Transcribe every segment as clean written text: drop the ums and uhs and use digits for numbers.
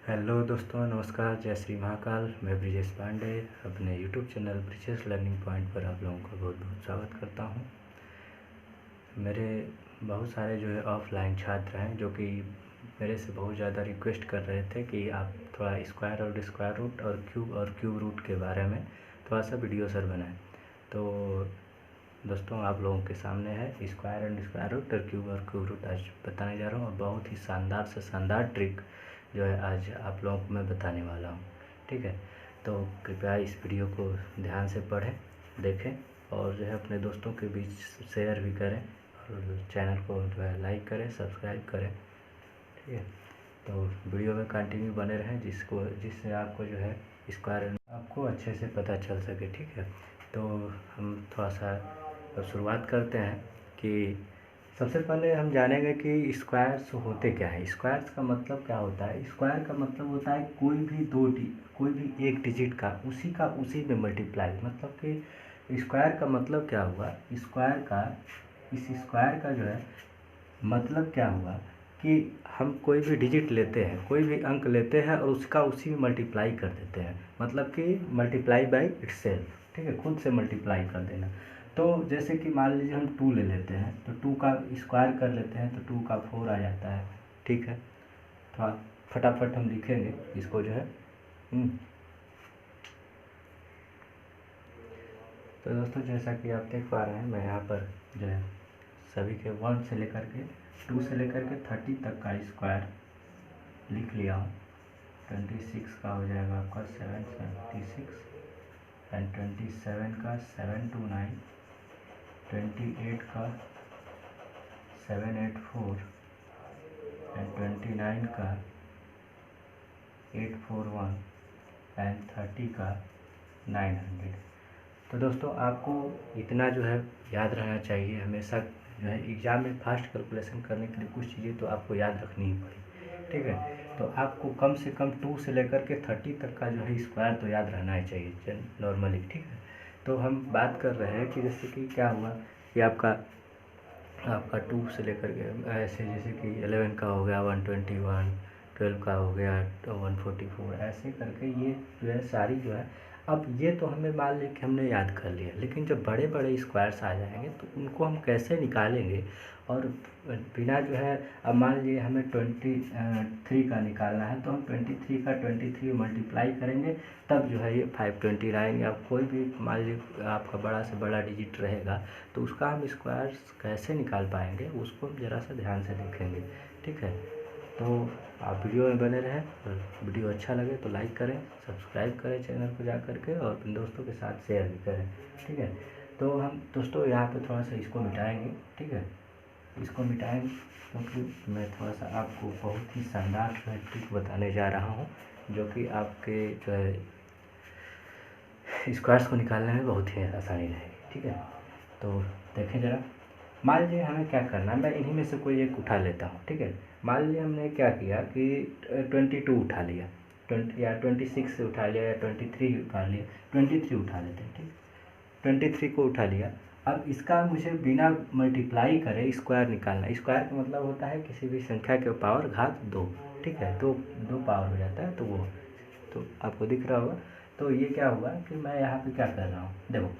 Hello दोस्तों, नमस्कार, जय श्री महाकाल। मैं ब्रिजेश पांडे अपने YouTube channel Brijesh learning point पर आप लोगों का बहुत बहुत स्वागत करता हूं। मेरे बहुत सारे जो है ऑफलाइन छात्र हैं जो कि मेरे से बहुत ज़्यादा रिक्वेस्ट कर रहे थे कि आप थोड़ा स्क्वायर और स्क्वायर रूट और क्यूब रूट के बारे में थोड़ा सा वीडियो सर बनाएं। तो दोस्तों, आप लोगों के सामने है स्क्वायर एंड स्क्वायर रूट और क्यूब रूट आज बताने जा रहा हूँ। और बहुत ही शानदार से शानदार ट्रिक जो है आज आप लोगों को मैं बताने वाला हूँ। ठीक है, तो कृपया इस वीडियो को ध्यान से पढ़ें, देखें और जो है अपने दोस्तों के बीच शेयर भी करें और चैनल को जो है लाइक करें, सब्सक्राइब करें। ठीक है, तो वीडियो में कंटिन्यू बने रहें जिससे आपको जो है स्क्वायर आपको अच्छे से पता चल सके। ठीक है, तो हम थोड़ा सा शुरुआत करते हैं कि सबसे पहले हम जानेंगे कि स्क्वायर्स होते क्या हैं। स्क्वायर्स का मतलब क्या होता है? स्क्वायर का मतलब होता है कोई भी एक डिजिट का उसी में मल्टीप्लाई। मतलब कि स्क्वायर का मतलब क्या हुआ, इस स्क्वायर का जो है मतलब क्या हुआ कि हम कोई भी डिजिट लेते हैं, कोई भी अंक लेते हैं और उसका उसी में मल्टीप्लाई कर देते हैं। मतलब कि मल्टीप्लाई बाई इटसेल्फ। ठीक है, खुद से मल्टीप्लाई कर देना। तो जैसे कि मान लीजिए हम 2 ले लेते हैं, तो 2 का स्क्वायर कर लेते हैं तो 2 का 4 आ जाता है। ठीक है, थोड़ा फटाफट हम लिखेंगे इसको जो है। तो दोस्तों, जैसा कि आप देख पा रहे हैं, मैं यहाँ पर जो है सभी के 1 से लेकर के 2 से लेकर के 30 तक का स्क्वायर लिख लिया हूँ। 26 का हो जाएगा आपका 776 एंड 27 का 729, 28 का 784 एंड 29 का 841 एंड 30 का 900। तो दोस्तों, आपको इतना जो है याद रहना चाहिए हमेशा। जो है एग्ज़ाम में फास्ट कैलकुलेशन करने के लिए कुछ चीज़ें तो आपको याद रखनी ही पड़ी। ठीक है, तो आपको कम से कम 2 से लेकर के 30 तक का जो है स्क्वायर तो याद रहना ही चाहिए नॉर्मली। ठीक है, तो हम बात कर रहे हैं कि जैसे कि क्या हुआ कि आपका 2 से लेकर के ऐसे जैसे कि 11 का हो गया 121, 12 का हो गया 144, ऐसे करके ये जो है सारी जो है। अब ये तो हमें मान लीजिए कि हमने याद कर लिया, लेकिन जब बड़े बड़े स्क्वायर्स आ जाएंगे तो उनको हम कैसे निकालेंगे। और बिना जो है, अब मान लीजिए हमें 23 का निकालना है तो हम 23 का 23 मल्टीप्लाई करेंगे, तब जो है ये 529 या कोई भी मान लीजिए आपका बड़ा से बड़ा डिजिट रहेगा तो उसका हम स्क्वायर्स कैसे निकाल पाएंगे उसको हम ज़रा सा ध्यान से देखेंगे। ठीक है, तो आप वीडियो में बने रहें और वीडियो अच्छा लगे तो लाइक करें, सब्सक्राइब करें चैनल को जा करके और अपने दोस्तों के साथ शेयर भी करें। ठीक है, तो हम दोस्तों यहाँ पे थोड़ा सा इसको मिटाएंगे। ठीक है, इसको मिटाएंगे क्योंकि मैं थोड़ा सा आपको बहुत ही शानदार जो है ट्रिक बताने जा रहा हूँ जो कि आपके जो है स्क्वायर्स को निकालने में बहुत ही आसानी रहेगी। ठीक है, तो देखें ज़रा। मान लीजिए हमें क्या करना है, मैं इन्हीं में से कोई एक उठा लेता हूँ। ठीक है, मान लीजिए हमने क्या किया कि 22 उठा लिया, 20 या 26 से उठा लिया या 23 उठा लिया, 23 उठा लेते हैं। ठीक, 23 को उठा लिया। अब इसका मुझे बिना मल्टीप्लाई करे स्क्वायर निकालना। स्क्वायर का मतलब होता है किसी भी संख्या के पावर घात 2। ठीक है, दो पावर हो जाता है, तो वो तो आपको दिख रहा होगा। तो ये क्या हुआ कि मैं यहाँ पे क्या कर रहा हूँ, देखो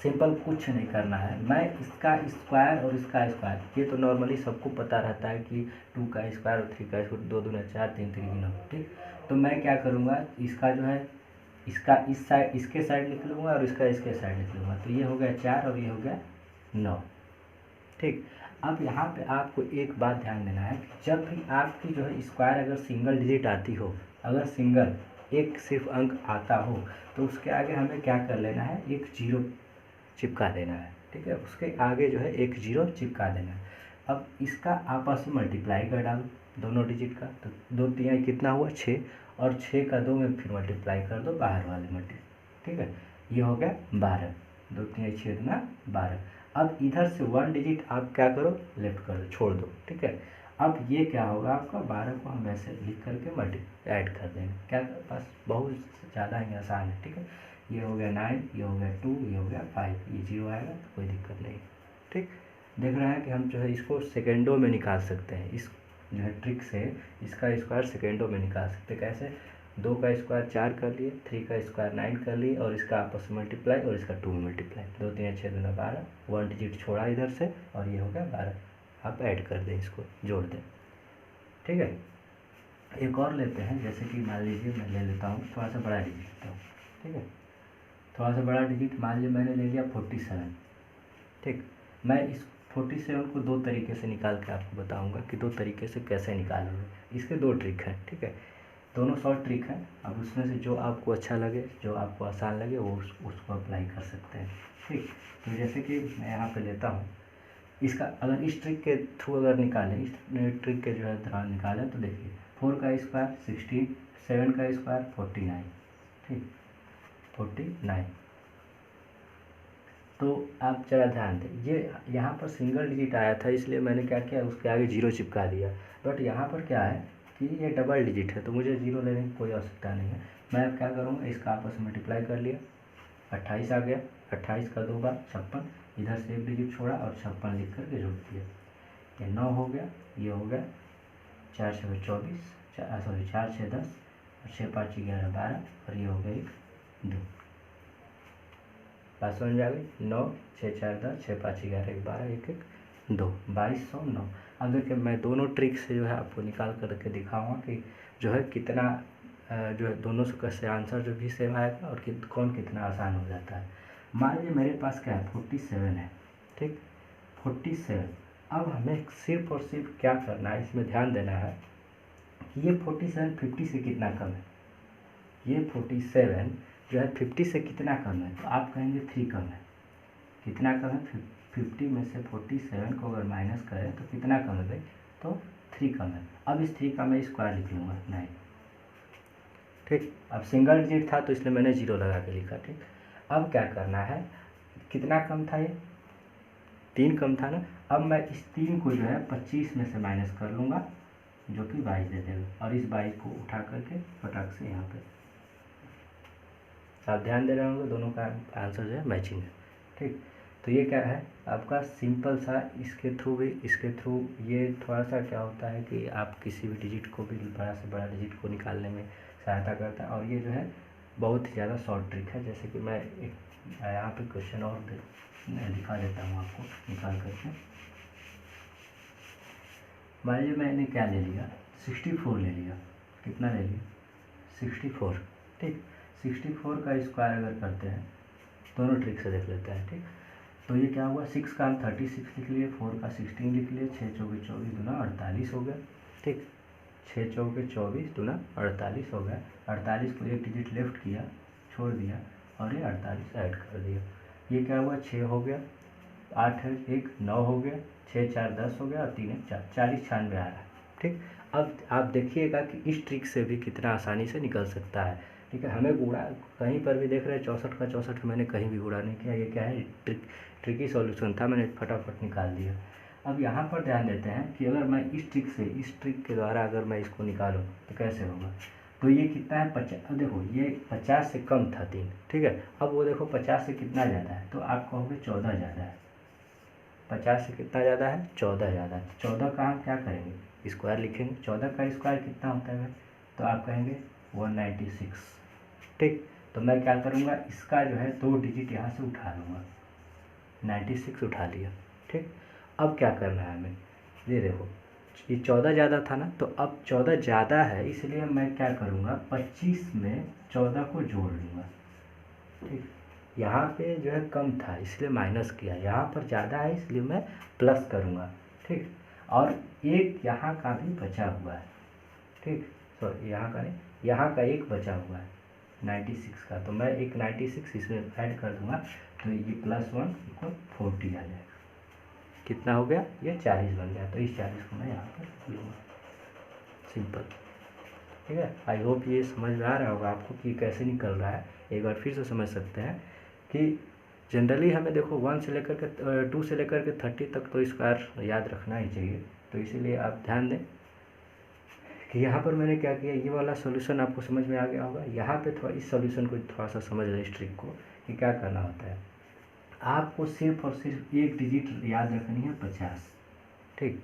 सिंपल, कुछ नहीं करना है। मैं इसका स्क्वायर और इसका स्क्वायर, ये तो नॉर्मली सबको पता रहता है कि 2 का स्क्वायर और 3 का स्क्वायर, 2 दूना 4, 3 3 9। ठीक, तो मैं क्या करूँगा, इसका जो है इसका इस साइड इसके साइड लिख लूँगा और इसका इसके साइड लिख लूँगा। तो ये हो गया 4 और ये हो गया 9। ठीक, अब यहाँ पे आपको एक बात ध्यान देना है कि जब भी आपकी जो है स्क्वायर अगर सिंगल डिजिट आती हो, अगर सिंगल एक सिर्फ अंक आता हो, तो उसके आगे हमें क्या कर लेना है, एक जीरो चिपका देना है। ठीक है, उसके आगे जो है एक जीरो चिपका देना है। अब इसका आपस में मल्टीप्लाई कर डालो दोनों डिजिट का, तो 2 3 कितना हुआ 6, और 6 का 2 में फिर मल्टीप्लाई कर दो बाहर वाले ठीक है, ये हो गया 12, 2 3 6 दूना 12। अब इधर से 1 डिजिट आप क्या करो, लेफ्ट कर दो, छोड़ दो। ठीक है, अब ये क्या होगा आपका 12 को हम ऐसे लिख करके ऐड कर देंगे। क्या, बस बहुत ज़्यादा ही आसान है। ठीक है, ये हो गया 9, ये हो गया 2, ये हो गया 5, ये 0 आएगा तो कोई दिक्कत नहीं। ठीक, देख रहे हैं कि हम जो है इसको सेकेंडों में निकाल सकते हैं। जो है ट्रिक से इसका स्क्वायर सेकेंडों में निकाल सकते। कैसे? 2 का स्क्वायर 4 कर लिए, 3 का स्क्वायर 9 कर लिए और इसका आपस में मल्टीप्लाई और इसका 2 मल्टीप्लाई, 2 3 6 2 12, 1 डिजिट छोड़ा इधर से और ये हो गया 12। आप ऐड कर दें, इसको जोड़ दें। ठीक है, एक और लेते हैं, जैसे कि मान लीजिए मैं ले लेता हूँ थोड़ा सा बड़ा डिजिट लेता हूँ। ठीक है, थोड़ा सा बड़ा डिजिट मान लीजिए मैंने ले लिया 47। ठीक, मैं इस 47 को 2 तरीके से निकाल के आपको बताऊंगा कि 2 तरीके से कैसे निकालोगे। इसके 2 ट्रिक हैं। ठीक है, दोनों शॉर्ट ट्रिक हैं। अब उसमें से जो आपको अच्छा लगे, जो आपको आसान लगे, वो उसको अप्लाई कर सकते हैं। ठीक, तो जैसे कि मैं यहाँ पे लेता हूँ इसका, अगर इस ट्रिक के थ्रू अगर निकालें, इस ट्रिक के जो है दौरान निकालें तो देखिए 4 का स्क्वायर 16, 7 का स्क्वायर 49। ठीक, 49। तो आप ज़रा ध्यान दें, ये यहाँ पर सिंगल डिजिट आया था इसलिए मैंने क्या किया, उसके आगे 0 चिपका दिया। बट यहाँ पर क्या है कि ये डबल डिजिट है तो मुझे 0 लेने की कोई आवश्यकता नहीं है। मैं अब क्या करूँगा, इसका आपस में मल्टीप्लाई कर लिया, 28 आ गया। 28 का 2 बार 56, इधर से 1 डिजिट छोड़ा और 56 लिख करके जोड़ दिया। ये 9 हो गया, ये हो गया 4 6 24, 4 6 10 और 6 5 11 12 और ये हो गया 1 2। बात समझ आ गई? 9 6 4 10 6 5 11 1 12 1 1 2, 2209। अब देखिए मैं दोनों ट्रिक से जो है आपको निकाल करके दिखाऊंगा कि जो है कितना जो है दोनों से कैसे आंसर जो भी सेम आएगा और कौन कितना आसान हो जाता है। मान लीजिए मेरे पास क्या है 47 है। ठीक, 47। अब हमें सिर्फ और सिर्फ क्या करना है, इसमें ध्यान देना है कि ये 47 50 से कितना कम है। ये 47 जो है 50 से कितना कम है, तो आप कहेंगे 3 कम है। कितना कम है? 50 में से 47 को अगर माइनस करें तो कितना कम है भाई? तो 3 कम है। अब इस 3 का मैं स्क्वायर लिख लूँगा 9। ठीक, अब सिंगल डिजिट था तो इसलिए मैंने 0 लगा के लिखा। ठीक, अब क्या करना है, कितना कम था ये? 3 कम था ना। अब मैं इस 3 को जो है 25 में से माइनस कर लूँगा जो कि 22 दे देगा और इस 22 को उठा करके फटाक से यहाँ पे, आप ध्यान दे रहे होंगे दोनों का आंसर जो है मैचिंग है। ठीक, तो ये क्या है आपका सिंपल सा, इसके थ्रू ये थोड़ा सा क्या होता है कि आप किसी भी डिजिट को भी बड़ा से बड़ा डिजिट को निकालने में सहायता करता है और ये जो है बहुत ही ज़्यादा शॉर्ट ट्रिक है। जैसे कि मैं एक यहाँ पे क्वेश्चन और दिखा देता हूँ आपको निकाल करके। मान लीजिए मैंने क्या ले लिया, 64 ले लिया। कितना ले लिया? 64। ठीक, 64 का स्क्वायर अगर करते हैं, दोनों ट्रिक से देख लेते हैं। ठीक, तो ये क्या हुआ, 6 का हम 36 लिख लिए, 4 का 16 लिख लिए, 6 चौके 24 दूना 48 हो गया। ठीक, 6 चौके 24 दूना 48 हो गया। 48 को 1 डिजिट लेफ्ट किया, छोड़ दिया और ये 48 ऐड कर दिया। ये क्या हुआ, 6 हो गया, 8 है 1 9 हो गया, 6 4 10 हो गया और 3 1 4, 40 96 आ रहा है। ठीक, अब आप देखिएगा कि इस ट्रिक से भी कितना आसानी से निकल सकता है। ठीक है, हमें गुणा कहीं पर भी देख रहे हैं 64 का 64 मैंने कहीं भी गुणा नहीं किया। ये क्या है, ट्रिकी सॉल्यूशन था, मैंने फटाफट निकाल दिया। अब यहाँ पर ध्यान देते हैं कि अगर मैं इस ट्रिक के द्वारा अगर मैं इसको निकालूँ तो कैसे होगा। तो ये कितना है 50, अब देखो ये 50 से कम था 3। ठीक है, अब वो देखो 50 से कितना ज़्यादा है, तो आप कहोगे 14 ज़्यादा है। 50 से कितना ज़्यादा है? 14 ज़्यादा है। 14 का हम क्या करेंगे, स्क्वायर लिखेंगे। 14 का स्क्वायर कितना होता है भाई? तो आप कहेंगे 196। ठीक, तो मैं क्या करूँगा, इसका जो है 2 डिजिट यहाँ से उठा लूँगा, 96 उठा लिया। ठीक, अब क्या करना है हमें, ये देखो ये 14 ज़्यादा था ना, तो अब 14 ज़्यादा है इसलिए मैं क्या करूँगा, 25 में 14 को जोड़ लूँगा। ठीक, यहाँ पे जो है कम था इसलिए माइनस किया, यहाँ पर ज़्यादा है इसलिए मैं प्लस करूँगा। ठीक, और एक यहाँ का भी बचा हुआ है। ठीक, सॉरी यहाँ का नहीं, यहाँ का एक बचा हुआ है 96 का, तो मैं एक 96 इसमें ऐड कर दूँगा तो ये +1 = 40 आ जाएगा। कितना हो गया, ये 40 बन गया। तो इस 40 को मैं यहाँ पर लूँगा, सिंपल। ठीक है, आई होप ये समझ में आ रहा होगा आपको कि कैसे निकल रहा है। एक बार फिर से समझ सकते हैं कि जनरली हमें देखो 1 से लेकर के 2 से लेकर के 30 तक तो स्क्वायर याद रखना ही चाहिए। तो इसीलिए आप ध्यान दें कि यहाँ पर मैंने क्या किया, ये वाला सॉल्यूशन आपको समझ में आ गया होगा। यहाँ पे थोड़ा इस सॉल्यूशन को थोड़ा सा समझ लें, इस ट्रिक को कि क्या करना होता है। आपको सिर्फ और सिर्फ एक डिजिट याद रखनी है 50। ठीक,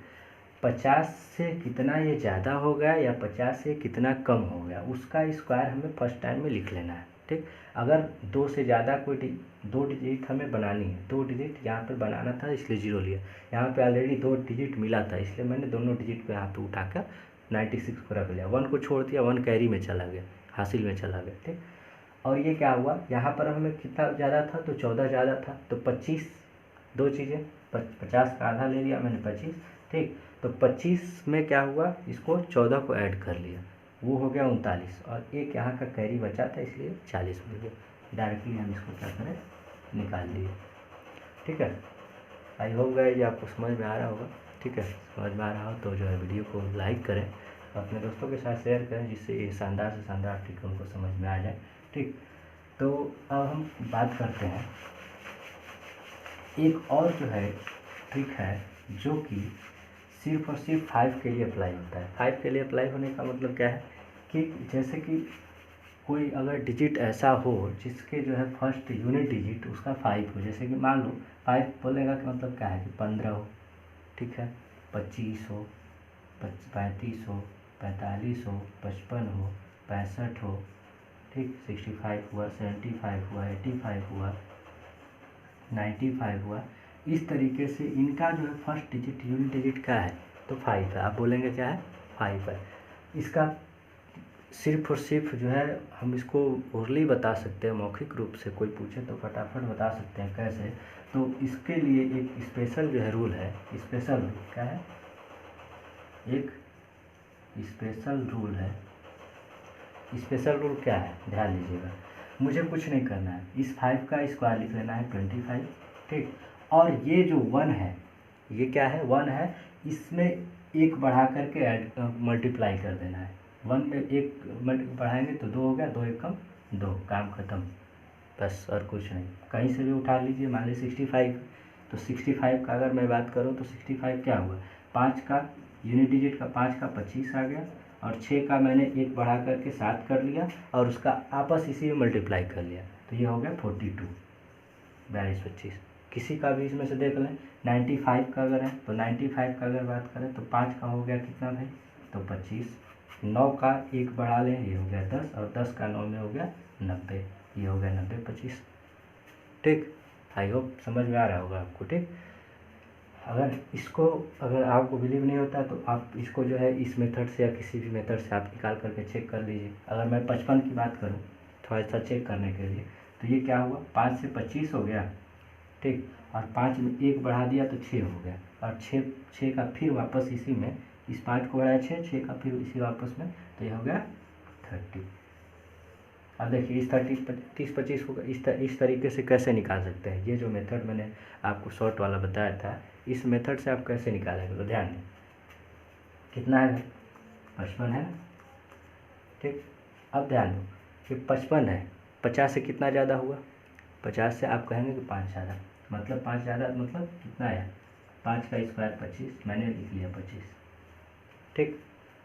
50 से कितना ये ज़्यादा हो गया या 50 से कितना कम हो गया, उसका स्क्वायर हमें फर्स्ट टाइम में लिख लेना है। ठीक, अगर 2 से ज़्यादा कोई 2 डिजिट हमें बनानी है, 2 डिजिट यहाँ पर बनाना था इसलिए 0 लिया, यहाँ पे ऑलरेडी 2 डिजिट मिला था इसलिए मैंने दोनों डिजिट को यहाँ पे उठा कर 96 को रख लिया, 1 को छोड़ दिया, 1 कैरी में चला गया, हासिल में चला गया। ठीक, और ये क्या हुआ, यहाँ पर हमें कितना ज़्यादा था तो 14 ज़्यादा था, तो 25, दो चीज़ें, 50 का आधा ले लिया मैंने 25। ठीक, तो 25 में क्या हुआ, इसको 14 को ऐड कर लिया, वो हो गया 39, और एक यहाँ का कैरी बचा था इसलिए 40 मिल गया। डायरेक्टली हम इसको क्या करें, निकाल लिए। ठीक है, आई होप गाइस ये आपको समझ में आ रहा होगा। ठीक है, समझ में आ रहा हो तो जो है वीडियो को लाइक करें, अपने दोस्तों के साथ शेयर करें, जिससे ये शानदार से शानदार ट्रिक उनको समझ में आ जाए। ठीक, तो अब हम बात करते हैं एक और जो है ट्रिक है जो कि सिर्फ और सिर्फ 5 के लिए अप्लाई होता है। 5 के लिए अप्लाई होने का मतलब क्या है कि जैसे कि कोई अगर डिजिट ऐसा हो जिसके जो है फर्स्ट यूनिट डिजिट उसका 5 हो, जैसे कि मान लो 5 बोलेगा कि मतलब क्या है कि 15 हो, ठीक है, 25 हो, 35 हो, 45 हो, 55 हो, 65 हो, ठीक, 65 हुआ, 75 हुआ, 85 हुआ, 95 हुआ। इस तरीके से इनका जो है फर्स्ट डिजिट यूनिट डिजिट क्या है तो 5 है। आप बोलेंगे क्या है, 5 है। इसका सिर्फ और सिर्फ जो है हम इसको ओरली बता सकते हैं, मौखिक रूप से कोई पूछे तो फटाफट बता सकते हैं कैसे। तो इसके लिए एक स्पेशल जो है रूल है, स्पेशल रूल क्या है, एक स्पेशल रूल है। स्पेशल रूल क्या है, ध्यान दीजिएगा, मुझे कुछ नहीं करना है, इस 5 का स्क्वायर लिख लेना है 25। ठीक, और ये जो 1 है, ये क्या है, 1 है, इसमें एक बढ़ा करके ऐड मल्टीप्लाई कर देना है। 1 में एक बढ़ाएंगे तो 2 हो गया, 2 एकम 2, काम खत्म, बस और कुछ नहीं। कहीं से भी उठा लीजिए, मान लीजिए 65, तो 65 का अगर मैं बात करूँ तो 65 क्या हुआ, 5 का यूनिट डिजिट का 5 का 25 आ गया, और 6 का मैंने एक बढ़ा करके 7 कर लिया और उसका आपस इसी में मल्टीप्लाई कर लिया, तो ये हो गया 42, 42 25। किसी का भी इसमें से देख लें, 95 का अगर है तो 95 का अगर बात करें तो 5 का हो गया कितना भाई, तो 25, 9 का एक बढ़ा लें ये हो गया 10, और 10 का 9 में हो गया 90, ये हो गया 90 25। ठीक, आई होप समझ में आ रहा होगा आपको। ठीक, अगर आपको बिलीव नहीं होता तो आप इसको जो है इस मेथड से या किसी भी मेथड से आप निकाल करके चेक कर लीजिए। अगर मैं 55 की बात करूँ थोड़ा सा चेक करने के लिए, तो ये क्या हुआ, 5 से 25 हो गया, ठीक, और 5 में एक बढ़ा दिया तो 6 हो गया, और 6 का फिर वापस इसी में, इस 5 को बढ़ाया 6 का फिर इसी वापस में, तो ये हो गया 30। अब देखिए इस 30 25 को इस तरीके से कैसे निकाल सकते हैं। ये जो मेथड मैंने आपको शॉर्ट वाला बताया था, इस मेथड से आप कैसे निकालेंगे, तो ध्यान दें, कितना है, 55 है ना। ठीक, अब ध्यान दो कि 55 है, 50 से कितना ज़्यादा हुआ, 50 से आप कहेंगे कि 5 ज़्यादा, मतलब 5 ज़्यादा मतलब कितना है, 5 का स्क्वायर 25, मैंने लिख लिया 25। ठीक,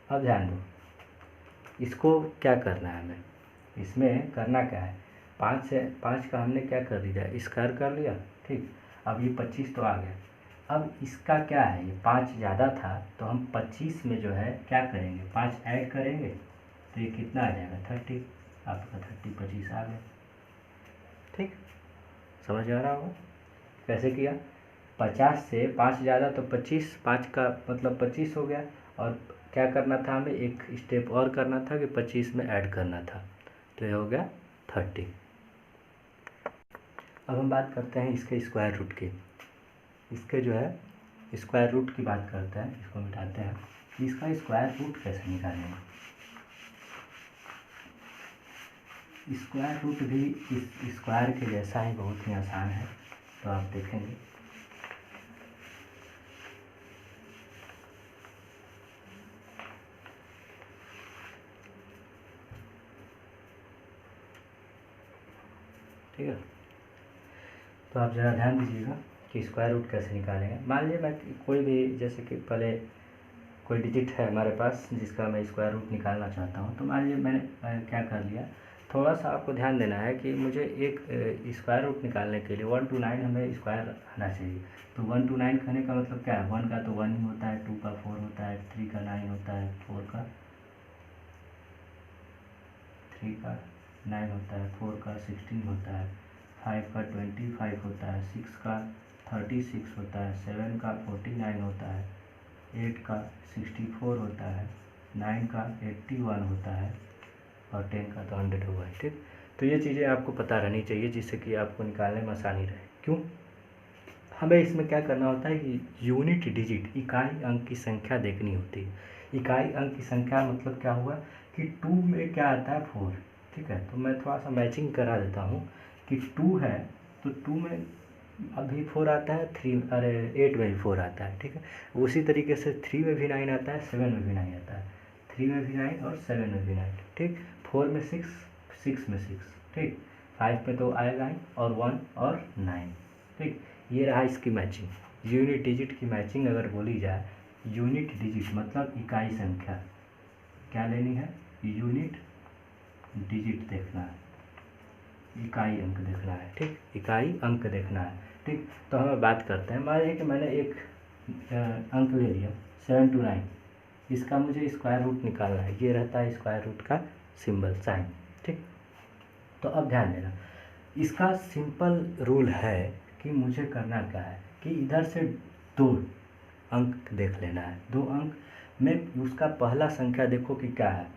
अब ध्यान दो, इसको क्या करना है हमें, इसमें करना क्या है, 5 का हमने क्या कर दिया, स्क्वायर कर लिया। ठीक, अब ये 25 तो आ गया, अब इसका क्या है, ये 5 ज़्यादा था तो हम 25 में जो है क्या करेंगे, 5 ऐड करेंगे तो ये कितना आ जाएगा 30, आपका 30 25 आ गया। ठीक, समझ आ रहा होगा कैसे किया, 50 से 5 ज़्यादा तो 25, 5 का मतलब 25 हो गया, और क्या करना था हमें, एक स्टेप और करना था कि 25 में ऐड करना था, तो ये हो गया 30। अब हम बात करते हैं इसके स्क्वायर रूट की, इसके जो है स्क्वायर रूट की बात करते हैं, इसको मिटाते हैं, इसका स्क्वायर रूट कैसे निकालेंगे। स्क्वायर रूट भी इस स्क्वायर के जैसा ही बहुत ही आसान है, तो आप देखेंगे। ठीक है, तो आप ज़रा ध्यान दीजिएगा कि स्क्वायर रूट कैसे निकालेंगे। मान लीजिए मैं कोई भी, जैसे कि पहले कोई डिजिट है हमारे पास जिसका मैं स्क्वायर रूट निकालना चाहता हूँ, तो मान लीजिए मैंने क्या कर लिया थोड़ा सा आपको ध्यान देना है कि मुझे एक स्क्वायर रूट निकालने के लिए 1 to 9 हमें स्क्वायर आना चाहिए। तो 1 to 9 कहने का मतलब क्या है, 1 का तो 1 ही होता है, 2 का 4 होता है, 3 का 9 होता है, 4 का 9 होता है, 4 का 16 होता है, 5 का 25 होता है, 6 का 36 होता है, 7 का 49 होता है, 8 का 64 होता है, 9 का 81 होता है और 10 का तो 100 होगा। ठीक, तो ये चीज़ें आपको पता रहनी चाहिए जिससे कि आपको निकालने में आसानी रहे। क्यों, हमें इसमें क्या करना होता है कि यूनिट डिजिट इकाई अंक की संख्या देखनी होती है। इकाई अंक की संख्या मतलब क्या हुआ कि 2 में क्या आता है 4। ठीक है, तो मैं थोड़ा सा मैचिंग करा देता हूँ कि 2 है तो 2 में अभी 4 आता है, 8 में भी 4 आता है। ठीक है, उसी तरीके से 3 में भी 9 आता है, 7 में भी 9 आता है, 3 में भी 9 और 7 में भी 9। ठीक, 4 में 6, 6 में 6। ठीक, 5 में तो आएगा ही और 1 और 9। ठीक, ये रहा इसकी मैचिंग। यूनिट डिजिट की मैचिंग अगर बोली जाए, यूनिट डिजिट मतलब इकाई संख्या, क्या लेनी है, यूनिट डिजिट देखना है, इकाई अंक देखना है। ठीक, इकाई अंक देखना है। ठीक, तो हम बात करते हैं। मान लीजिए कि मैंने एक अंक ले लिया 7 to 9, इसका मुझे स्क्वायर रूट निकालना है। ये रहता है स्क्वायर रूट का सिंबल, साइन। ठीक, तो अब ध्यान देना, इसका सिंपल रूल है कि मुझे करना क्या है कि इधर से 2 अंक देख लेना है। 2 अंक में उसका पहला संख्या देखो कि क्या है,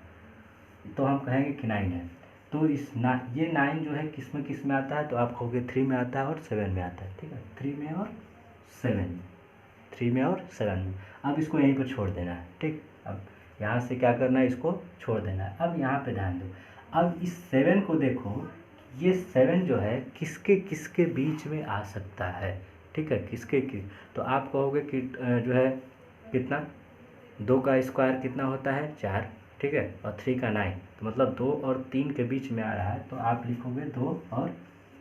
तो हम कहेंगे कि 9 है। तो ये 9 जो है किस में आता है, तो आप कहोगे 3 में आता है और 7 में आता है। ठीक है, 3 में और 7 में, 3 में और 7 में। अब इसको यहीं पर छोड़ देना है। ठीक, अब यहाँ से क्या करना है, इसको छोड़ देना है। अब यहाँ पे ध्यान दो, अब इस 7 को देखो, ये 7 जो है किसके किसके बीच में आ सकता है। ठीक है, किसके की, तो आप कहोगे कि जो है कितना, 2 का स्क्वायर कितना होता है 4। ठीक है, और 3 का 9, तो मतलब 2 और 3 के बीच में आ रहा है, तो आप लिखोगे 2 और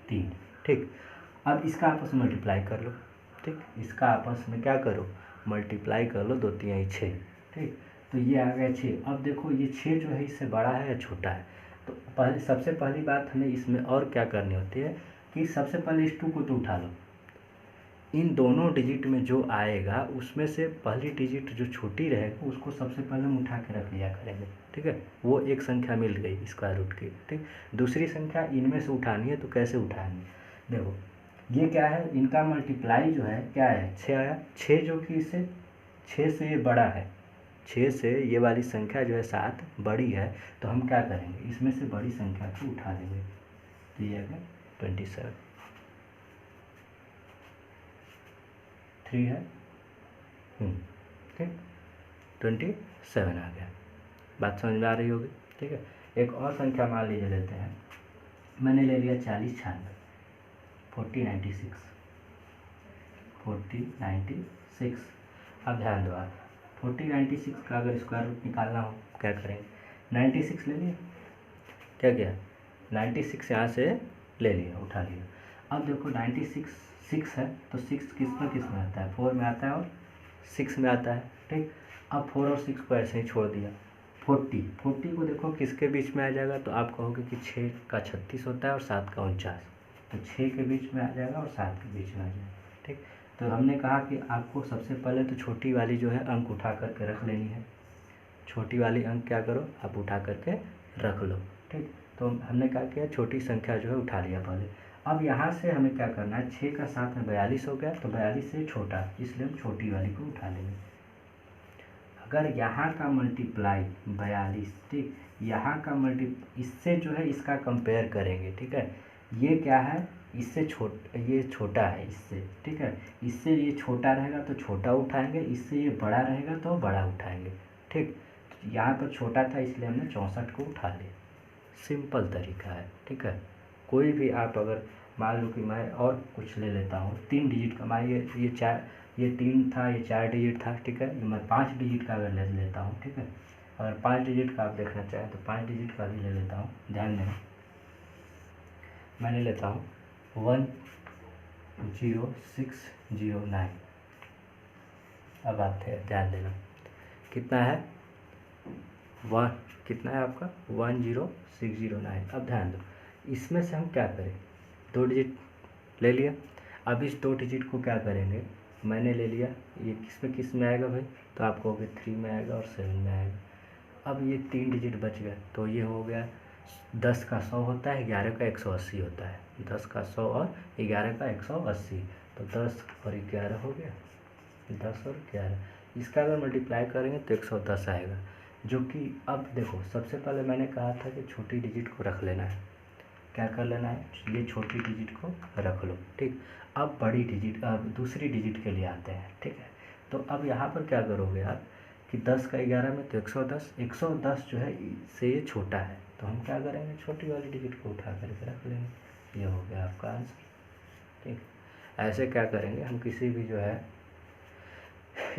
3। ठीक, अब इसका आपस में मल्टीप्लाई कर लो। ठीक, इसका आपस में क्या करो, मल्टीप्लाई कर लो, 2 3 6। ठीक, तो ये आ गया 6। अब देखो ये 6 जो है इससे बड़ा है या छोटा है, तो सबसे पहली बात हमें इसमें और क्या करनी होती है कि सबसे पहले इस 2 को तो उठा लो, इन दोनों डिजिट में जो आएगा उसमें से पहली डिजिट जो छोटी रहेगी उसको सबसे पहले हम उठा के रख लिया करेंगे। ठीक है, वो एक संख्या मिल गई स्क्वायर रूट की। ठीक, दूसरी संख्या इनमें से उठानी है, तो कैसे उठाएंगे, देखो ये क्या है, इनका मल्टीप्लाई जो है क्या है, 6 आया। 6 जो कि इससे 6 से ये बड़ा है, 6 से ये वाली संख्या जो है 7 बड़ी है, तो हम क्या करेंगे, इसमें से बड़ी संख्या को उठा लेंगे। तो ये आ गया 27। 3 है, ठीक, 27 आ गया। बात समझ में आ रही होगी। ठीक है, एक और संख्या मान लीजिए लेते हैं, मैंने ले लिया 40 96, 40 96। अब ध्यान दो आप, 40 96 का अगर स्क्वायर रूट निकालना हो क्या करेंगे, 96 ले लिया, क्या किया 96 यहाँ से ले लिया, उठा लिया। अब देखो 96 6 है, तो 6 किस में आता है, 4 में आता है और 6 में आता है। ठीक, अब 4 और 6 को ऐसे ही छोड़ दिया। 40 को देखो किसके बीच में आ जाएगा, तो आप कहोगे कि 6 का 36 होता है और 7 का 49, तो 6 के बीच में आ जाएगा और 7 के बीच में आ जाएगा। ठीक, तो हमने कहा कि आपको सबसे पहले तो छोटी वाली जो है अंक उठा करके रख लेनी है। छोटी वाली अंक क्या करो, आप उठा करके रख लो। ठीक, तो हमने क्या किया, छोटी संख्या जो है उठा लिया पहले। अब यहाँ से हमें क्या करना है, 6 का 7 में 42 हो गया, तो 42 से छोटा, इसलिए हम छोटी वाली को उठा लेंगे। अगर यहाँ का मल्टीप्लाई 42, ठीक, यहाँ का इससे जो है इसका कंपेयर करेंगे। ठीक है, ये क्या है, इससे ये छोटा है इससे। ठीक है, इससे ये छोटा रहेगा तो छोटा उठाएंगे, इससे ये बड़ा रहेगा तो बड़ा उठाएंगे। ठीक, यहाँ पर छोटा था इसलिए हमने 64 को उठा लिया। सिंपल तरीका है। ठीक है, कोई भी आप अगर मान लो कि मैं और कुछ ले लेता हूँ 3 डिजिट का, मान ये 3 था, ये 4 डिजिट था। ठीक है, मैं 5 डिजिट का अगर ले लेता हूँ। ठीक है, अगर 5 डिजिट का आप देखना चाहें तो 5 डिजिट का भी ले लेता हूँ। ध्यान देना, मैंने लेता हूँ 10609। अब आप ध्यान देना कितना है वन कितना है आपका 10609। अब ध्यान दो, इसमें से हम क्या करें, 2 डिजिट ले लिया। अब इस 2 डिजिट को क्या करेंगे, मैंने ले लिया, ये किस में आएगा भाई, तो आप कहोगे 3 में आएगा और 7 में आएगा। अब ये 3 डिजिट बच गए, तो ये हो गया 10 का 100 होता है, 11 का 180 होता है, 10 का 100 और 11 का 180, तो 10 और 11 हो गया, 10 और 11। इसका अगर मल्टीप्लाई करेंगे तो 110 आएगा, जो कि अब देखो सबसे पहले मैंने कहा था कि छोटी डिजिट को रख लेना है, क्या कर लेना है, ये छोटी डिजिट को रख लो, ठीक। अब बड़ी डिजिट, अब दूसरी डिजिट के लिए आते हैं, ठीक है। तो अब यहाँ पर क्या करोगे आप कि 10 का 11 में तो 110, 110 जो है इससे ये छोटा है, तो हम क्या करेंगे, छोटी वाली डिजिट को उठा करके रख लेंगे, ये हो गया आपका आंसर, ठीक। ऐसे क्या करेंगे, हम किसी भी जो है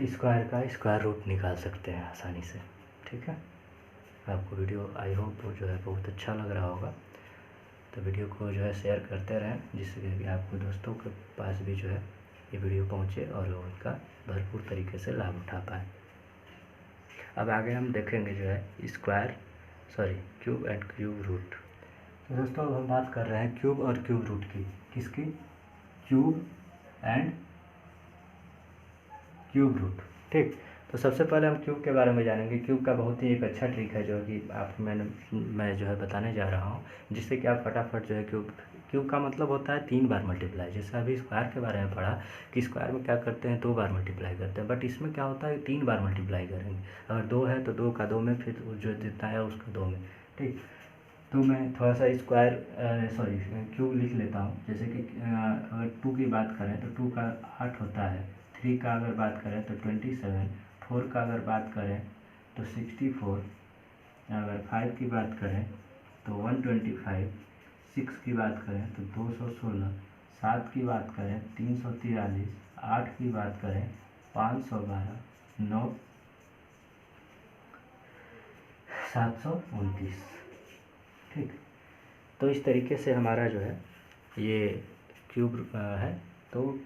स्क्वायर का स्क्वायर रूट निकाल सकते हैं आसानी से, ठीक है। आपको वीडियो आई होप जो है बहुत अच्छा लग रहा होगा, तो वीडियो को जो है शेयर करते रहें, जिससे कि आपको दोस्तों के पास भी जो है ये वीडियो पहुंचे और वो उनका भरपूर तरीके से लाभ उठा पाए। अब आगे हम देखेंगे जो है square cube and cube root. तो दोस्तों अब हम बात कर रहे हैं क्यूब और क्यूब रूट की, किसकी, क्यूब एंड क्यूब रूट, ठीक। तो सबसे पहले हम क्यूब के बारे में जानेंगे। क्यूब का बहुत ही एक अच्छा ट्रिक है जो कि मैं जो है बताने जा रहा हूँ, जिससे कि आप फटाफट जो है क्यूब का मतलब होता है 3 बार मल्टीप्लाई। जैसे अभी स्क्वायर के बारे में पढ़ा कि स्क्वायर में क्या करते हैं, 2 बार मल्टीप्लाई करते हैं, बट इसमें क्या होता है 3 बार मल्टीप्लाई करेंगे। अगर 2 है तो 2 का 2 में, फिर जो जितना है उसका 2 में, ठीक। तो मैं थोड़ा सा स्क्वायर क्यूब लिख लेता हूँ। जैसे कि अगर 2 की बात करें तो 2 का 8 होता है, 3 का अगर बात करें तो 27, 4 का अगर बात करें तो 64, अगर 5 की बात करें तो 125, 6 की बात करें तो 216, 7 की बात करें 343, 8 की बात करें 512, 9 729, ठीक। तो इस तरीके से हमारा जो है ये क्यूब है। तो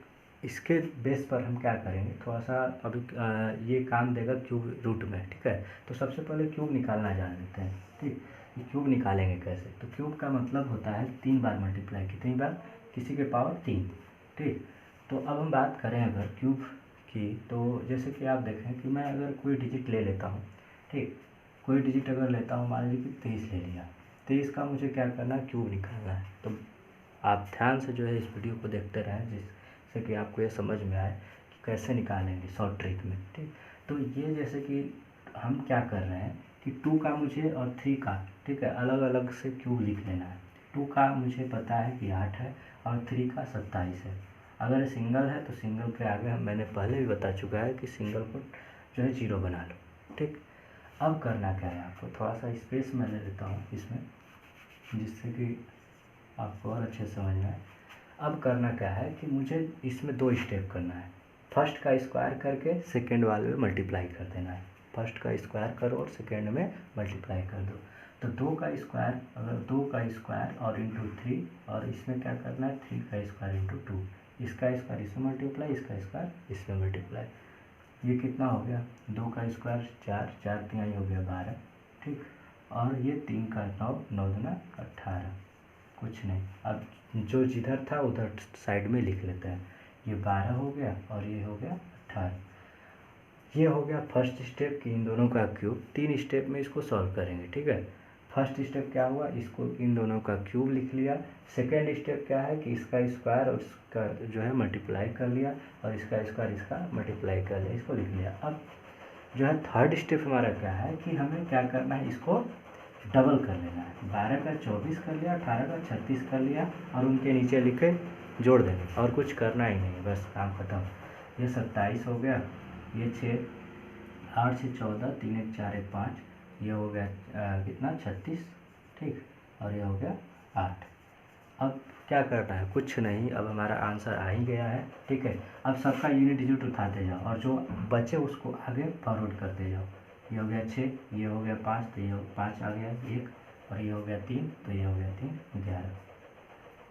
इसके बेस पर हम क्या करेंगे, थोड़ा सा अभी ये काम देगा क्यूब रूट में, ठीक है। तो सबसे पहले क्यूब निकालना जान लेते हैं, ठीक। ये क्यूब निकालेंगे कैसे, तो क्यूब का मतलब होता है 3 बार मल्टीप्लाई, कितनी बार, किसी के पावर 3, ठीक। तो अब हम बात करें अगर क्यूब की, तो जैसे कि आप देखें कि मैं अगर कोई डिजिट ले लेता हूँ, ठीक, कोई डिजिट अगर लेता हूँ, मान लीजिए कि 23 ले लिया, 23 का मुझे क्या करना है, क्यूब निकालना है। तो आप ध्यान से जो है इस वीडियो को देखते रहें, जिससे कि आपको ये समझ में आए कि कैसे निकालेंगे शॉर्ट ट्रिक में, ठीक। तो ये जैसे कि हम क्या कर रहे हैं कि 2 का मुझे और 3 का, ठीक है, अलग अलग से क्यूब लिख लेना है। 2 का मुझे पता है कि 8 है और 3 का 27 है। अगर सिंगल है तो सिंगल के आगे मैंने पहले भी बता चुका है कि सिंगल को जो है 0 बना लो, ठीक। अब करना क्या है, आपको थोड़ा सा स्पेस मैं ले लेता हूँ इसमें, जिससे कि आपको और अच्छे समझ में आए। अब करना क्या है कि मुझे इसमें 2 स्टेप करना है। फर्स्ट का स्क्वायर करके सेकेंड वाले में मल्टीप्लाई कर देना है। फर्स्ट का स्क्वायर करो और सेकेंड में मल्टीप्लाई कर दो। तो 2 का स्क्वायर, अगर 2 का स्क्वायर और इंटू 3, और इसमें क्या करना है 3 का स्क्वायर इंटू 2, इसका स्क्वायर इसमें मल्टीप्लाई, इसका स्क्वायर इसमें मल्टीप्लाई। ये कितना हो गया, 2 का स्क्वायर 4, 4 3 हो गया 12, ठीक। और ये 3 का 9, 9 दूना 18, कुछ नहीं। अब जो जिधर था उधर साइड में लिख लेते हैं। ये 12 हो गया और ये हो गया 18। ये हो गया फर्स्ट स्टेप कि इन दोनों का क्यूब। 3 स्टेप में इसको सॉल्व करेंगे, ठीक है। फर्स्ट स्टेप क्या हुआ, इसको इन दोनों का क्यूब लिख लिया। सेकेंड स्टेप क्या है कि इसका स्क्वायर और इसका जो है मल्टीप्लाई कर लिया, और इसका स्क्वायर इसका मल्टीप्लाई कर लिया, इसको लिख लिया। अब जो है थर्ड स्टेप हमारा क्या है कि हमें क्या करना है, इसको डबल कर लेना है। 12 का 24 कर लिया, 18 का 36 कर लिया, और उनके नीचे लिखे जोड़ देंगे, और कुछ करना ही नहीं, बस काम खत्म। ये 27 हो गया, ये 6, 8 से 14, 3 1 4 1 5, ये हो गया कितना 36, ठीक। और ये हो गया 8। अब क्या करना है, कुछ नहीं, अब हमारा आंसर आ ही गया है, ठीक है। अब सबका यूनिट डिजिट उठाते जाओ और जो बचे उसको आगे फॉरवर्ड करते जाओ। ये हो गया 6, ये हो गया 5, तो ये 5 आ गया 1, और ये हो गया 3, तो ये हो गया 3,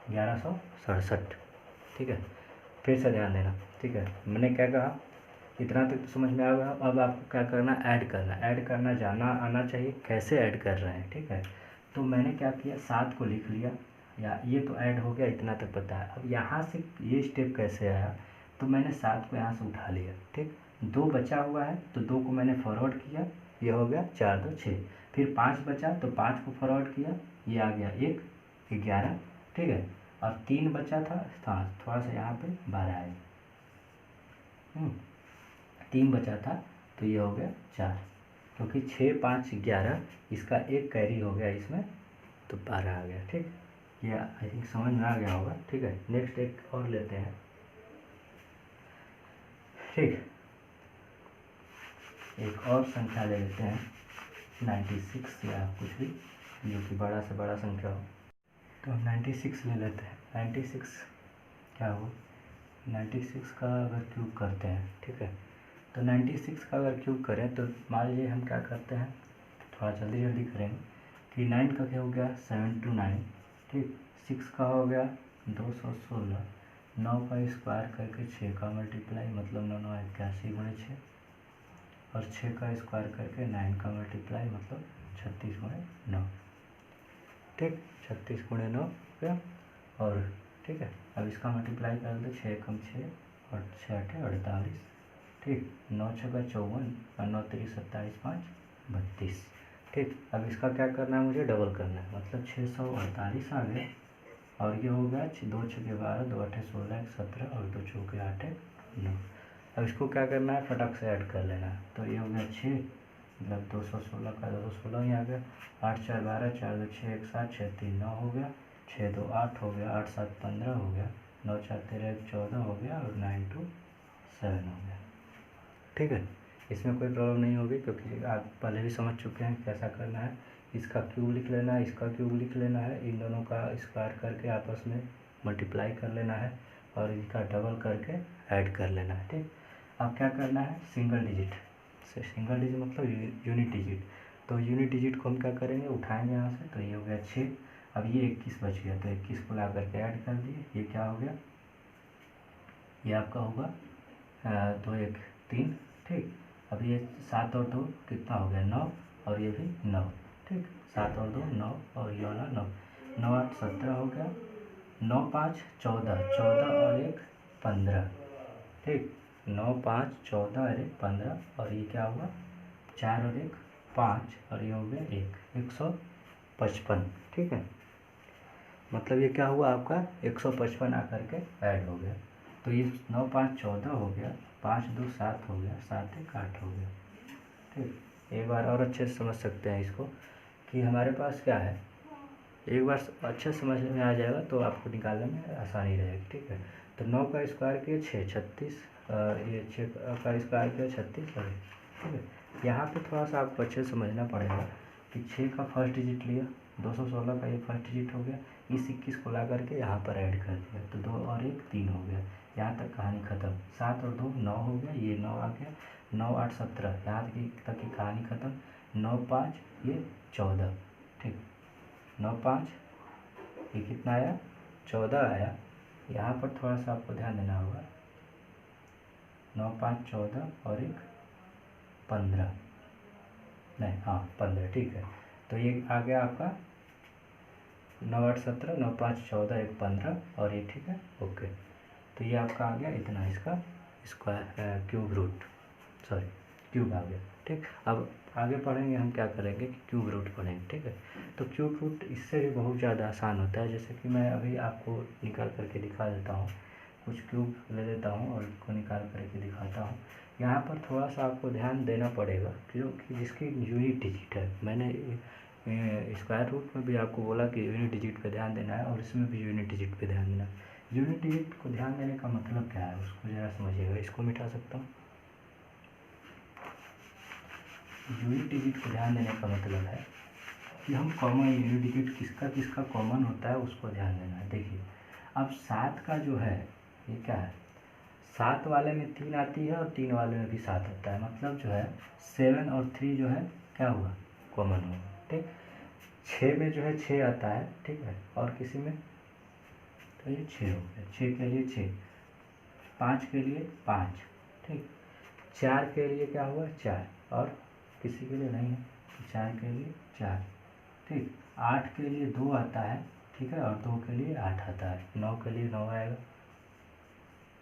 1167, ठीक है। फिर से ध्यान देना, ठीक है। मैंने क्या कहा इतना तक तो समझ में आ गया। अब आपको क्या करना, ऐड करना जाना आना चाहिए, कैसे ऐड कर रहे हैं, ठीक है। तो मैंने क्या किया, 7 को लिख लिया, या ये तो ऐड हो गया, इतना तक पता है। अब यहाँ से ये स्टेप कैसे आया, तो मैंने 7 को यहाँ से उठा लिया, ठीक। 2 बचा हुआ है तो 2 को मैंने फॉरवर्ड किया, ये हो गया 4 2 6। फिर 5 बचा तो 5 को फॉरवर्ड किया, ये आ गया 1 11, ठीक है। और 3 बचा था, थोड़ा सा यहाँ पे 12 है, 3 बचा था तो ये हो गया 4, क्योंकि 6 5 11, इसका एक कैरी हो गया इसमें, तो 12 आ गया, ठीक। ये आई थिंक समझ में आ गया होगा, ठीक है। नेक्स्ट एक और लेते हैं, ठीक। एक और संख्या ले लेते हैं 96 या कुछ भी जो कि बड़ा से बड़ा संख्या हो। तो हम 96 ले लेते हैं। 96 क्या हो, 96 का अगर क्यूब करते हैं, ठीक है। तो 96 का अगर क्यूब करें तो मान लीजिए हम क्या करते हैं, थोड़ा जल्दी जल्दी करेंगे कि 9 का क्या हो गया 7 2 9, ठीक। 6 का हो गया 216, 9 का स्क्वायर करके 6 का मल्टीप्लाई, मतलब 9 9 81 गुणे 6, और 6 का स्क्वायर करके 9 का मल्टीप्लाई, मतलब 36 गुणे 9, ठीक। 36 गुणे 9 गया, और ठीक है। अब इसका मल्टीप्लाई कर दो, 6 कम 6 और 6 8 48, ठीक। 9 6 54 और 9 3 27 5 32, ठीक। अब इसका क्या करना है, मुझे डबल करना है, मतलब 648 आ गया, और ये हो गया 2 6 12 2 8 16 17 और 2 4 8 9। अब इसको क्या करना है, फटाक से ऐड कर लेना है। तो ये हो गया 6, मतलब 216 का 216 ही आ गया, 8 4 12 4 2 6 1 7 6 3 9 हो गया, 6 2 8 हो गया, 8 7 15 हो गया, 9 4 13 14 हो गया, और 9 2 7 हो गया, ठीक है। इसमें कोई प्रॉब्लम नहीं होगी, क्योंकि आप पहले भी समझ चुके हैं कैसा करना है। इसका क्यूब लिख लेना है, इसका क्यूब लिख लेना है, इन दोनों का स्क्वायर करके आपस में मल्टीप्लाई कर लेना है, और इनका डबल करके ऐड कर लेना है, ठीक। अब क्या करना है, सिंगल डिजिट मतलब यूनिट डिजिट। तो यूनिट डिजिट को हम क्या करेंगे, उठाएंगे यहाँ से, तो ये हो गया 6। अब ये 21 बच गया, तो 21 को ला करके ऐड कर दिए, ये क्या हो गया, ये आपका होगा 2 1 3, ठीक। अब ये 7 और 2 कितना हो गया 9, और ये भी 9, ठीक। 7 और 2 9, और ये वाला 9, 9 8 17 हो गया, 9 5 14 14 और 1 15, ठीक। 9 5 14 और 1 15, और ये क्या हुआ 4 और 1 5, और ये हो गया 155, ठीक है। मतलब ये क्या हुआ आपका 155 आकर के ऐड हो गया। तो ये 9 5 14 हो गया, 5 2 7 हो गया, 7 1 8 हो गया, ठीक। एक बार और अच्छे से समझ सकते हैं इसको, कि हमारे पास क्या है, एक बार अच्छे से समझ में आ जाएगा तो आपको निकालने में आसानी रहेगी, ठीक है। तो 9 का स्क्वायर किया 6 36, ये 6 का स्क्वायर किया 36, और ठीक है। यहाँ पे थोड़ा सा आपको अच्छे से समझना पड़ेगा कि 6 का फर्स्ट डिजिट लिया, 216 का ये फर्स्ट डिजिट हो गया, इस 21 को ला करके यहाँ पर ऐड कर दिया, तो 2 और 1 3 हो गया, यहाँ तक कहानी ख़त्म। 7 और 2 9 हो गया, ये 9 आ गया, 9 8 17, यहाँ तक की कहानी ख़त्म। 9 5 ये 14, ठीक। 9 5 ये कितना आया 14 आया। यहाँ पर थोड़ा सा आपको ध्यान देना होगा, 9 5 14 और 1 15, नहीं हाँ 15, ठीक है। तो ये आ गया आपका 9 8 17 9 5 14 1 15, और ये ठीक है, ओके। तो ये आपका आ गया इतना, इसका square cube root, sorry cube आ गया, ठीक। अब आगे पढ़ेंगे हम क्या करेंगे कि क्यूब रूट पढ़ेंगे, ठीक है। तो क्यूब रूट इससे भी बहुत ज़्यादा आसान होता है, जैसे कि मैं अभी आपको निकाल करके दिखा देता हूँ, कुछ क्यूब ले लेता हूँ और इसको निकाल करके दिखाता हूँ। यहाँ पर थोड़ा सा आपको ध्यान देना पड़ेगा, क्योंकि जिसकी यूनिट डिजिट है, मैंने स्क्वायर रूट में भी आपको बोला कि यूनिट डिजिट पे ध्यान देना है, और इसमें भी यूनिट डिजिट पे ध्यान देना है। यूनिट डिजिट को ध्यान देने का मतलब क्या है, उसको ज़रा समझिएगा। इसको मिटा सकता हूँ। यूनिट डिजिट को ध्यान देने का मतलब है कि हम कॉमन यूनिट डिजिट किसका किसका कॉमन होता है उसको ध्यान देना है। देखिए अब 7 का जो है ये क्या है, 7 वाले में 3 आती है और 3 वाले में भी 7 आता है, मतलब जो है 7 और 3 जो है क्या हुआ कॉमन होगा, ठीक। 6 में जो है 6 आता है, ठीक है, और किसी में तो ये 6 हो गया, 6 के लिए 6, 5 के लिए 5, ठीक। 4 के लिए क्या हुआ 4, और किसी के लिए नहीं है तो 4 के लिए 4, ठीक। 8 के लिए 2 आता है, ठीक है, और 2 के लिए 8 आता है, 9 के लिए 9 आएगा,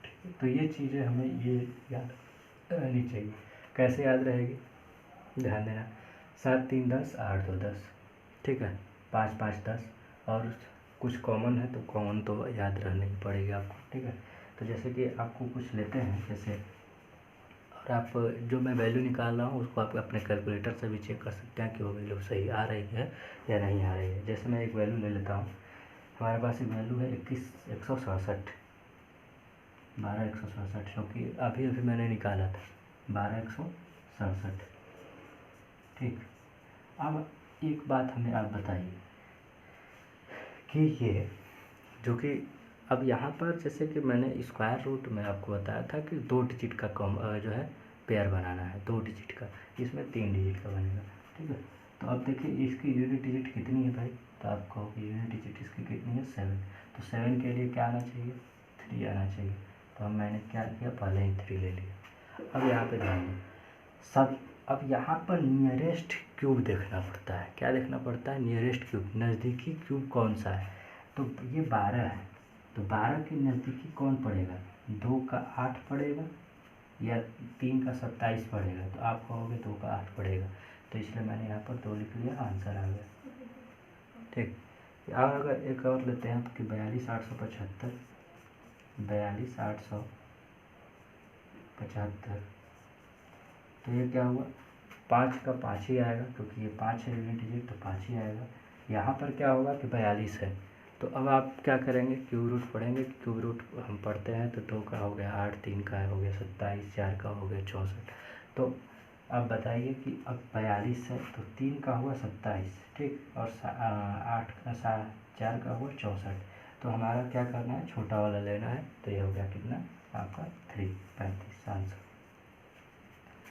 ठीक है। तो ये चीज़ें हमें ये याद रहनी चाहिए। कैसे याद रहेगी, ध्यान देना। 7 3 10, 8 2 10, ठीक है, 5 5 10, और कुछ कॉमन है तो कॉमन तो याद रहनी ही पड़ेगी आपको, ठीक है। तो जैसे कि आपको कुछ लेते हैं जैसे, और आप जो मैं वैल्यू निकाल रहा हूँ उसको आप अपने कैलकुलेटर से भी चेक कर सकते हैं कि वो वैल्यू सही आ रही है या नहीं आ रही है। जैसे मैं एक वैल्यू ले लेता हूँ, हमारे पास एक वैल्यू है 21,167, 12,167, क्योंकि अभी अभी मैंने निकाला था 12,167, ठीक। अब एक बात हमें आप बताइए कि ये जो कि अब यहाँ पर जैसे कि मैंने स्क्वायर रूट में आपको बताया था कि 2 डिजिट का जो है पेयर बनाना है, 2 डिजिट का, इसमें 3 डिजिट का बनेगा, ठीक है। तो अब देखिए इसकी यूनिट डिजिट कितनी है भाई, तो आप कहोगे यूनिट डिजिट इसकी कितनी है 7, तो 7 के लिए क्या आना चाहिए 3 आना चाहिए, तो अब मैंने क्या किया पहले ही 3 ले लिया। अब यहाँ पे ध्यान दें सब, अब यहाँ पर नियरेस्ट क्यूब देखना पड़ता है, क्या देखना पड़ता है नियरेस्ट क्यूब, नज़दीकी क्यूब कौन सा है, तो ये 12 है, तो 12 के नज़दीकी कौन पड़ेगा, 2 का 8 पड़ेगा या 3 का 27 पड़ेगा, तो आप कहोगे 2 का 8 पड़ेगा, तो इसलिए मैंने यहाँ पर 2 लिख लिया, आंसर आ गया, ठीक। और अगर एक और लेते हैं कि 42,875, 42,875, तो ये क्या हुआ 5 का 5 ही आएगा, क्योंकि ये 5 है यूनिट डिजिट तो 5 ही आएगा। यहाँ पर क्या होगा कि 42 है, तो अब आप क्या करेंगे क्यूब रूट पढ़ेंगे, क्यूब रूट हम पढ़ते हैं तो 2 का हो गया 8, 3 का हो गया 27, 4 का हो गया 64, तो अब बताइए कि अब 42 है तो 3 का हुआ 27, ठीक, और 8 का 4 का हुआ 64, तो हमारा क्या करना है छोटा वाला लेना है, तो ये हो गया कितना आपका 3, 35 आंसर।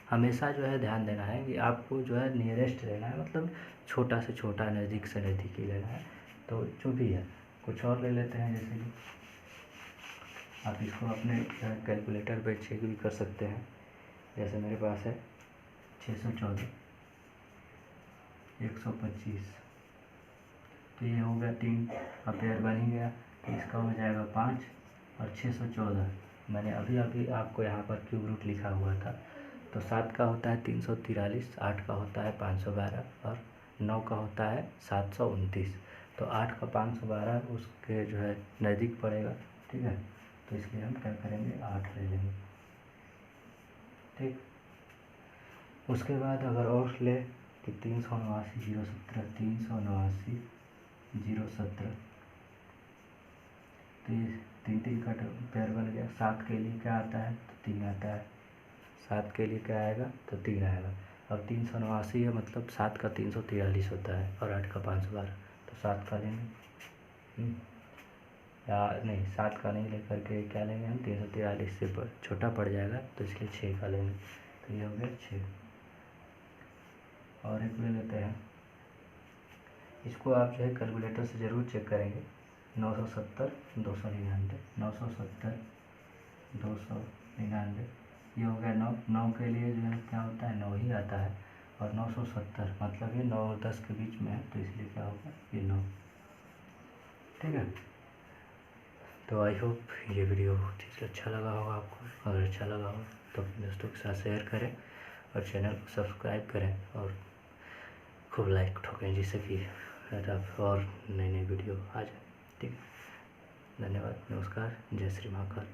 हमेशा जो है ध्यान देना है कि आपको जो है नियरेस्ट लेना है, मतलब छोटा से छोटा नज़दीक से नज़दीकी लेना है, तो जो भी है कुछ और ले लेते हैं, जैसे कि आप इसको अपने कैलकुलेटर पे चेक भी कर सकते हैं। जैसे मेरे पास है 614, 125, तो ये हो गया 3 का पेयर बन ही गया, तो इसका हो जाएगा 5 और 614, मैंने अभी अभी आपको यहाँ पर क्यूब रूट लिखा हुआ था, तो 7 का होता है 343, 8 का होता है 512 और 9 का होता है 729, तो 8 का 512 उसके जो है नज़दीक पड़ेगा, ठीक है, तो इसलिए हम क्या करेंगे 8 ले लेंगे, ठीक। उसके बाद अगर और ले कि 379 017, 379 017, तो ये 3 का पेयर बन गया। 7 के लिए क्या आता है तो 3 आता है, 7 के लिए क्या आएगा तो 3 आएगा। अब 379 है मतलब 7 का 343 होता है और 8 का 512, तो 7 का लेंगे, या नहीं 7 का नहीं लेकर के क्या लेंगे हम 343 से छोटा पड़ जाएगा, तो इसलिए 6 का लेंगे, तो ये हो गया 6। और एक ले लेते हैं, इसको आप जो है कैलकुलेटर से ज़रूर चेक करेंगे, 970 299, 970 299, ये हो गया 9, 9 के लिए जो है क्या होता है 9 ही आता है, और 970 मतलब ये 9 और 10 के बीच में है, तो इसलिए क्या होगा ये 9, ठीक है। तो आई होप ये वीडियो चीज़ अच्छा लगा होगा आपको, अगर अच्छा लगा हो तो अपने दोस्तों के साथ शेयर करें और चैनल को सब्सक्राइब करें और खूब लाइक ठोकें, जिससे कि और नई नई वीडियो आ जाए, ठीक है। धन्यवाद, नमस्कार, जय श्री महाकाल।